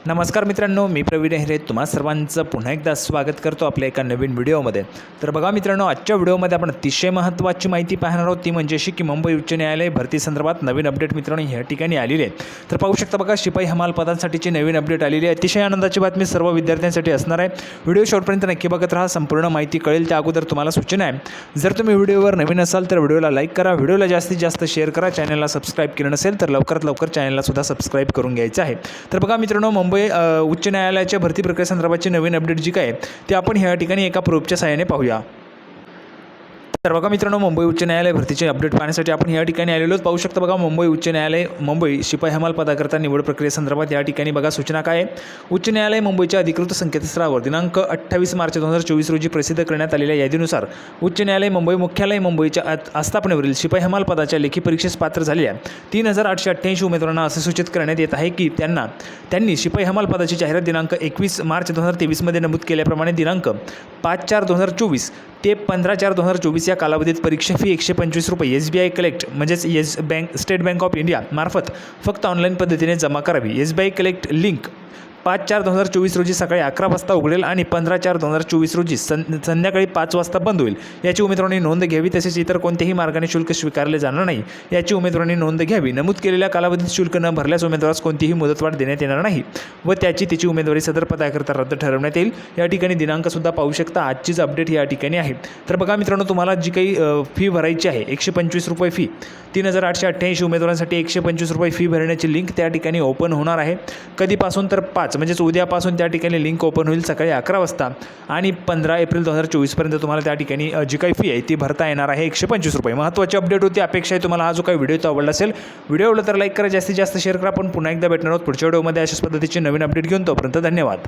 नमस्कार मित्रांनो, मी प्रवीण हेरे तुम्हा सर्वांचं पुन्हा एकदा स्वागत करतो आपल्या एका नवीन व्हिडिओमध्ये। तर बघा मित्रांनो, आजच्या व्हिडिओमध्ये आपण अतिशय महत्त्वाची माहिती पाहणार आहोत, ती म्हणजे अशी की मुंबई उच्च न्यायालय भरती संदर्भात नवीन अपडेट मित्रांनो या ठिकाणी आलेली आहे। तर पाहू शकता बघा, शिपाई हमाल पदांसाठीची नवीन अपडेट आलेली आहे। अतिशय आनंदाची बातमी सर्व विद्यार्थ्यांसाठी असणार आहे। व्हिडिओ शेवटपर्यंत नक्की बघत राहा, संपूर्ण माहिती कळेल। त्या अगोदर तुम्हाला सूचना आहे, जर तुम्ही व्हिडिओवर नवीन असाल तर व्हिडिओला लाईक करा, व्हिडिओला जास्तीत जास्त शेअर करा, चॅनलला सबस्क्राईब केलं नसेल तर लवकरात लवकर चॅनलला सुद्धा सबस्क्राईब करून घ्यायचं आहे। तर बघा मित्रांनो, मुंबई उच्च न्यायालयाच्या भरती प्रक्रियेसंदर्भाची नवीन अपडेट जी काय ते आपण ह्या ठिकाणी एका प्रूफच्या सहाय्याने पाहूया। तर बघा मित्रांनो, मुंबई उच्च न्यायालय भरतीचे अपडेट पाहण्यासाठी आपण या ठिकाणी आलेलो आहोत। पाहू शकता बघा, मुंबई उच्च न्यायालय मुंबई शिपाई हमाल पदाकरता निवड प्रक्रियेसंदर्भात या ठिकाणी बघा सूचना काय आहे। उच्च न्यायालय मुंबईच्या अधिकृत संकेतस्थळावर दिनांक 28 मार्च 2024 रोजी प्रसिद्ध करण्यात आलेल्या यादीनुसार उच्च न्यायालय मुंबई मुख्यालय मुंबईच्या आस्थापनेवरील शिपाई हमाल पदाच्या लेखी परीक्षेस पात्र झालेल्या 3888 उमेदवारांना असे सूचित करण्यात येत आहे की त्यांनी शिपाई हमाल पदाची जाहिरात दिनांक 21 मार्च 2023 मध्ये नमूद केल्याप्रमाणे दिनांक 5/4/2024 ते 15/4/2024 या कालावधीत परीक्षा फी 125 रुपये SBI कलेक्ट म्हणजेच स्टेट बँक ऑफ इंडिया मार्फत फक्त ऑनलाईन पद्धतीने जमा करावी। SBI कलेक्ट लिंक 5/4/2024 रोजी सकाळी 11 वाजता उघडेल आणि 15/4/2024 रोजी संध्याकाळी 5 वाजता बंद होईल। याची उमेदवारांनी नोंद घ्यावी, तसेच इतर कोणत्याही मार्गाने शुल्क स्वीकारले जाणार नाही याची उमेदवारांनी नोंद घ्यावी। नमूद केलेल्या कालावधीत शुल्क न भरल्यास उमेदवारास कोणतीही मुदतवाढ देण्यात येणार नाही व त्याची उमेदवारी सदर पदाकरता रद्द ठरवण्यात येईल। या ठिकाणी दिनांकसुद्धा पाहू शकता, आजचीच अपडेट या ठिकाणी आहे। तर बघा मित्रांनो, तुम्हाला जी काही फी भरायची आहे 125 रुपये फी, 3888 उमेदवारांसाठी 125 रुपये फी भरण्याची लिंक त्या ठिकाणी ओपन होणार आहे। कधीपासून तर 5 म्हणजेच उद्यापासून त्या ठिकाणी लिंक ओपन होईल सकाळी 11 वाजता आणि 15 एप्रिल 2024 पर्यंत तुम्हाला त्या ठिकाणी जी काही फी आहे ती भरता येणार आहे 125 रुपये। महत्त्वाची अपडेट होती। अपेक्षा आहे तुम्हाला हा जो काही व्हिडिओ आवडला असेल, व्हिडिओ आवडला तर लाईक करा, जास्तीत जास्त शेअर करा। आपण पुन्हा एकदा भेटणार आहोत पुढच्या व्हिडिओमध्ये अशाच पद्धतीची नवीन अपडेट घेऊन। तोपर्यंत धन्यवाद।